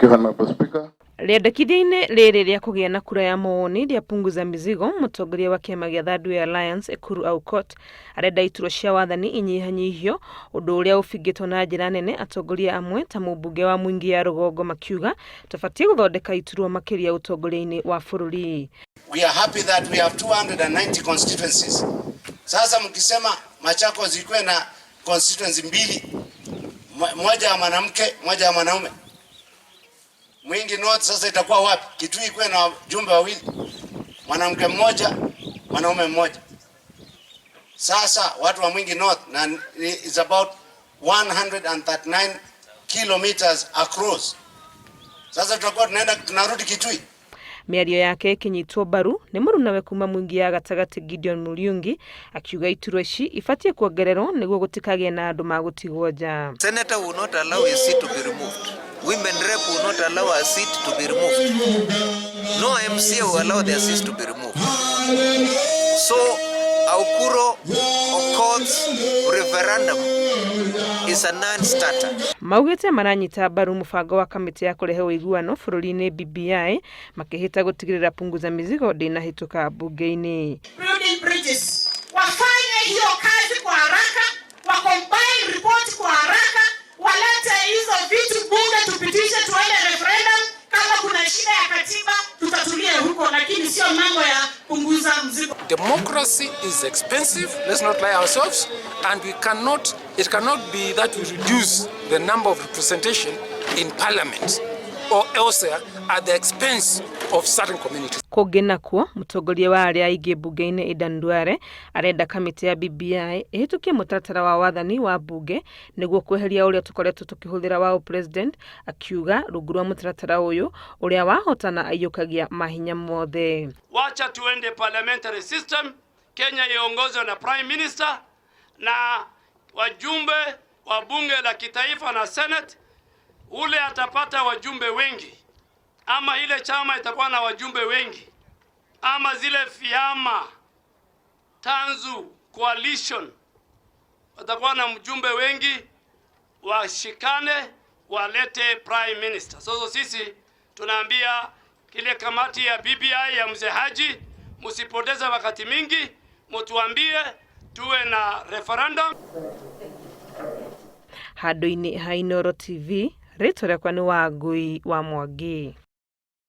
you, Honorable Speaker. Rĩendekithia-inĩ rĩrĩ rĩa kũgĩa na kura ya mawoni rĩa Punguza Mizigo, mũtongoria wa kĩama gĩa Thirdway Alliance Ekuru Aukot arenda iturwa cia wathani inyihanyihio, ũndũ ũrĩa ũbingĩtwo na njĩra nene. Atongoria amwe ta mũmbunge wa Mwingi ya Rũgongo makiuga tũbatiĩ gũthondeka iturwa makĩria ũtongoria-inĩ wa bũrũri. We are happy that we have 290 constituencies. Sasa mkisema Machakos ikuwe na constituency mbili, moja ya mwanamke, moja ya mwanaume, Mwingi North sasa itakuwa wapi? Kitui ikuwe na jumbe wawili, mwanamke mmoja, mwanaume mmoja. Sasa watu wa Mwingi North na is about 139 kilometers across. Sasa tutakuwa tunarudi Kitui. Mĩario yake kinyitwo mbaru nĩ mũrunawe kuma Mwingi ya Gatagati Gideon Muriungi, akiuga iturwa ici ibatie kuongererwo nĩguo gũtikagĩe na andũ magũtigwo nja. Senator will not allow a seat to be removed. Women rep will not allow a seat to be removed. No MCA will allow their seats to be removed. So Aukuro Aukot's referendum is a non-starter. Maugĩte maranyita mbaru mũbango wa kamĩtĩ ya kũrehe ũiguano bũrũri-inĩ BBI, makĩhĩta gũtigĩrĩra Punguza Mizigo ndĩnahĩtũka bunge-inĩ. Building bridges. Wafanye hiyo kazi kwa haraka, wacombine report kwa haraka, walete hizo vitu bunge tupitishe tuende referendum. Kama kuna shida ya katiba tutatulie huko, lakini sio mambo ya Punguza Mzigo. Democracy is expensive, let's not lie ourselves, and it cannot be that we reduce the number of representation in parliament or elsewhere at the expense of certain communities. Kũngĩ nakuo, mũtongoria wa arĩa aingĩ bunge-inĩ Adan Duale arenda kamĩtĩ ya BBI ĩhĩtũkie mũtaratara wa wathani wa bunge nĩguo kweheria ũrĩa tũkoretwo tũkĩhũthĩra wa president, akiuga rungu rwa mũtaratara ũyũ ũrĩa wahotana aiyũkagia mahinya mothe. Wacha tuende parliamentary system, Kenya iongozwe na prime minister na wajumbe wa bunge la kitaifa na senate. Ule atapata wajumbe wengi, ama ile chama itakuwa na wajumbe wengi, ama zile vyama tanzu coalition watakuwa na mjumbe wengi, washikane walete prime minister. Sasa sisi tunaambia kile kamati ya BBI ya Mzee Haji, msipoteze wakati mingi, mtuambie tuwe na referendum. Handũ-inĩ ha Inooro TV, rĩtwa rĩakwa nĩ Wangui wa Mwangi.